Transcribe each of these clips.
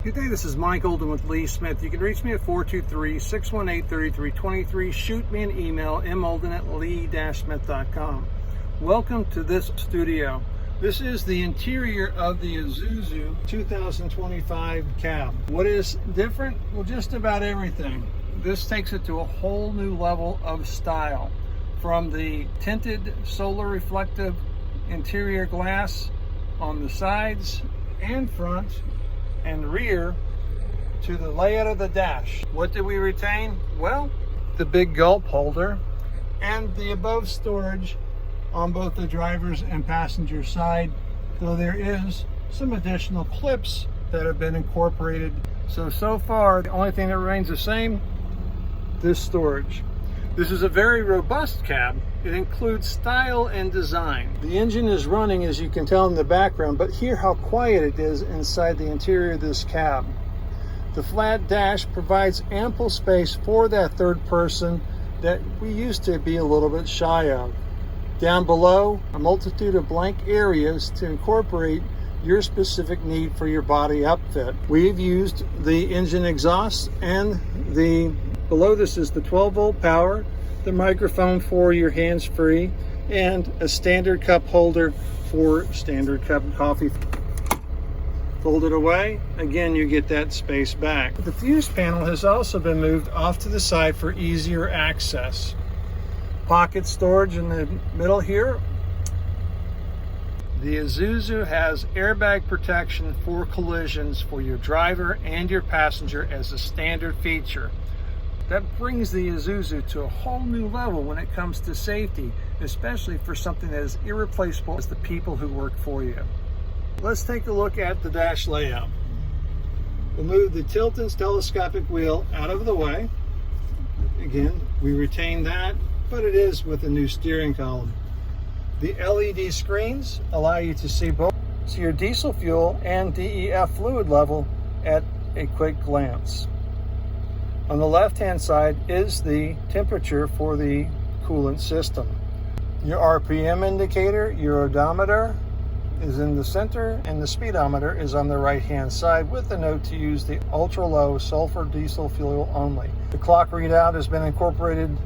Good day, this is Mike Olden with Lee Smith. You can reach me at 423-618-3323. Shoot me an email, molden@lee-smith.com. Welcome to this studio. This is the interior of the Isuzu 2025 cab. What is different? Well, just about everything. This takes it to a whole new level of style. From the tinted solar reflective interior glass on the sides and front and rear to the layout of the dash. What did we retain? Well, the big gulp holder and the above storage on both the driver's and passenger side, though there is some additional clips that have been incorporated. So far, the only thing that remains the same, this storage. This is a very robust cab. It includes style and design. The engine is running, as you can tell in the background, but hear how quiet it is inside the interior of this cab. The flat dash provides ample space for that third person that we used to be a little bit shy of. Down below, a multitude of blank areas to incorporate your specific need for your body upfit. We've used the engine exhaust and below this is the 12-volt power, the microphone for your hands-free, and a standard cup holder for standard cup of coffee. Fold it away, again you get that space back. The fuse panel has also been moved off to the side for easier access. Pocket storage in the middle here. The Isuzu has airbag protection for collisions for your driver and your passenger as a standard feature. That brings the Isuzu to a whole new level when it comes to safety, especially for something that is irreplaceable as the people who work for you. Let's take a look at the dash layout. We'll move the tilt and telescopic wheel out of the way. Again, we retain that, but it is with a new steering column. The LED screens allow you to see both your diesel fuel and DEF fluid level at a quick glance. On the left-hand side is the temperature for the coolant system. Your RPM indicator, your odometer is in the center, and the speedometer is on the right-hand side with a note to use the ultra-low sulfur diesel fuel only. The clock readout has been incorporated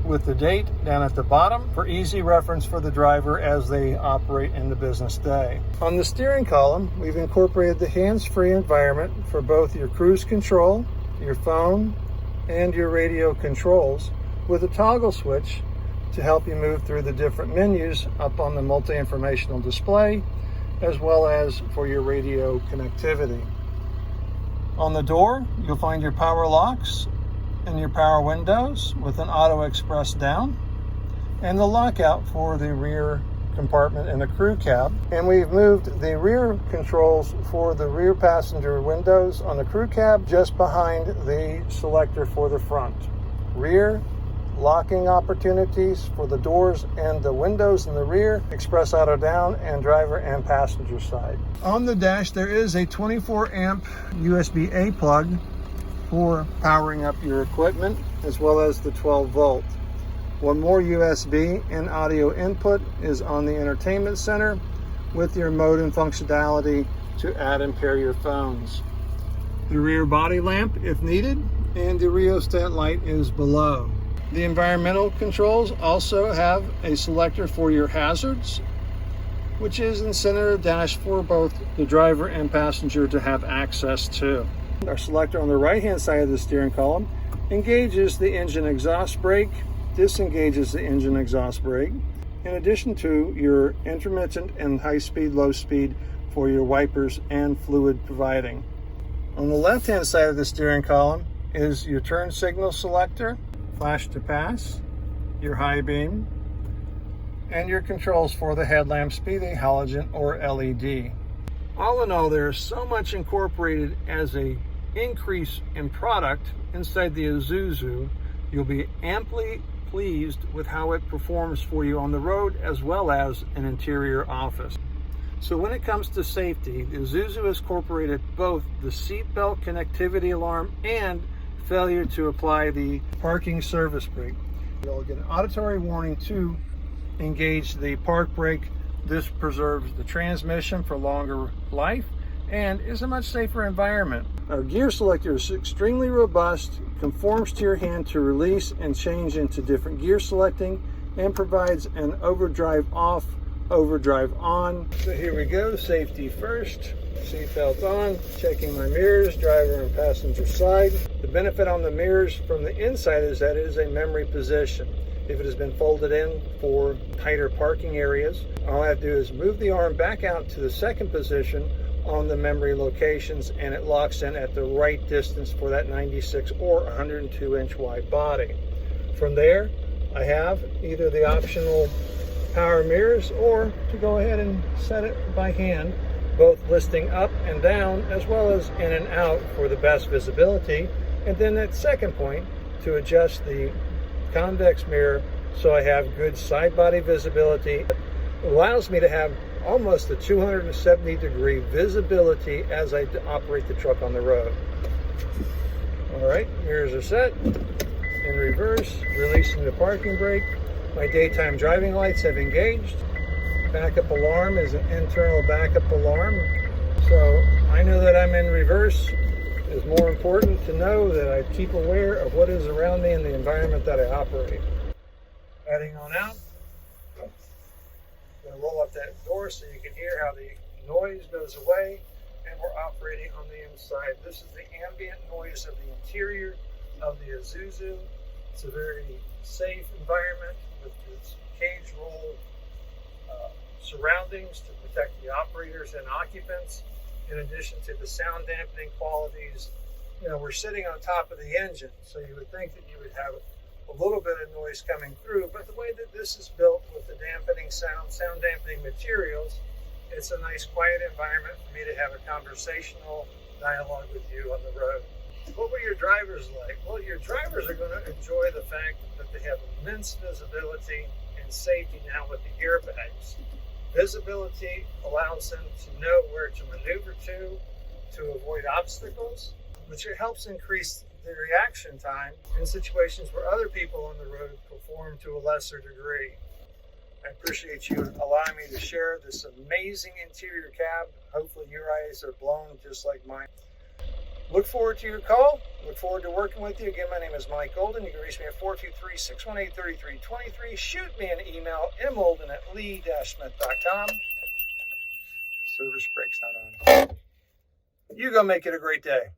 with the date down at the bottom for easy reference for the driver as they operate in the business day. On the steering column, we've incorporated the hands-free environment for both your cruise control, your phone, and your radio controls with a toggle switch to help you move through the different menus up on the multi-informational display, as well as for your radio connectivity. On the door, you'll find your power locks and your power windows with an auto express down, and the lockout for the rear compartment in the crew cab. And we've moved the rear controls for the rear passenger windows on the crew cab just behind the selector for the front. Rear locking opportunities for the doors and the windows in the rear, express auto down, and driver and passenger side. On the dash, there is a 24 amp USB-A plug for powering up your equipment, as well as the 12 volt. One more USB and audio input is on the entertainment center with your modem functionality to add and pair your phones. The rear body lamp if needed, and the rheostat light is below. The environmental controls also have a selector for your hazards, which is in the center of the dash for both the driver and passenger to have access to. Our selector on the right hand side of the steering column engages the engine exhaust brake, disengages the engine exhaust brake, in addition to your intermittent and high speed, low speed for your wipers and fluid providing. On the left hand side of the steering column is your turn signal selector, flash to pass, your high beam, and your controls for the headlamps, be they halogen or LED. All in all, there is so much incorporated as a increase in product inside the Isuzu. You'll be amply pleased with how it performs for you on the road as well as an interior office. So when it comes to safety, the Isuzu has incorporated both the seatbelt connectivity alarm and failure to apply the parking service brake. You'll get an auditory warning to engage the park brake. This preserves the transmission for longer life and is a much safer environment. Our gear selector is extremely robust, conforms to your hand to release and change into different gear selecting, and provides an overdrive off, overdrive on. So here we go, safety first. Seatbelt on, checking my mirrors, driver and passenger side. The benefit on the mirrors from the inside is that it is a memory position. If it has been folded in for tighter parking areas, all I have to do is move the arm back out to the second position on the memory locations, and it locks in at the right distance for that 96 or 102 inch wide body. From there, I have either the optional power mirrors or to go ahead and set it by hand, both listing up and down as well as in and out for the best visibility. And then at second point, to adjust the convex mirror so I have good side body visibility. It allows me to have almost a 270-degree visibility as I operate the truck on the road. All right, mirrors are set. In reverse, releasing the parking brake. My daytime driving lights have engaged. Backup alarm is an internal backup alarm. So I know that I'm in reverse. It's more important to know that I keep aware of what is around me in the environment that I operate. Heading on out. I'm going to roll up that door so you can hear how the noise goes away, and we're operating on the inside. This is the ambient noise of the interior of the Isuzu. It's a very safe environment with its cage roll surroundings to protect the operators and occupants, in addition to the sound dampening qualities. You know, we're sitting on top of the engine, so you would think that you would have a little bit of noise coming through, but the way that this is built with the dampening sound dampening materials, it's a nice quiet environment for me to have a conversational dialogue with you on the road. What were your drivers like? Well, your drivers are going to enjoy the fact that they have immense visibility and safety now with the airbags. Visibility allows them to know where to maneuver to avoid obstacles, which helps increase the reaction time in situations where other people on the road perform to a lesser degree. I appreciate you allowing me to share this amazing interior cab. Hopefully your eyes are blown just like mine. Look forward to your call. Look forward to working with you. Again, my name is Mike Olden. You can reach me at 423-618-3323. Shoot me an email, molden@lee-smith.com. Service break's not on. You go make it a great day.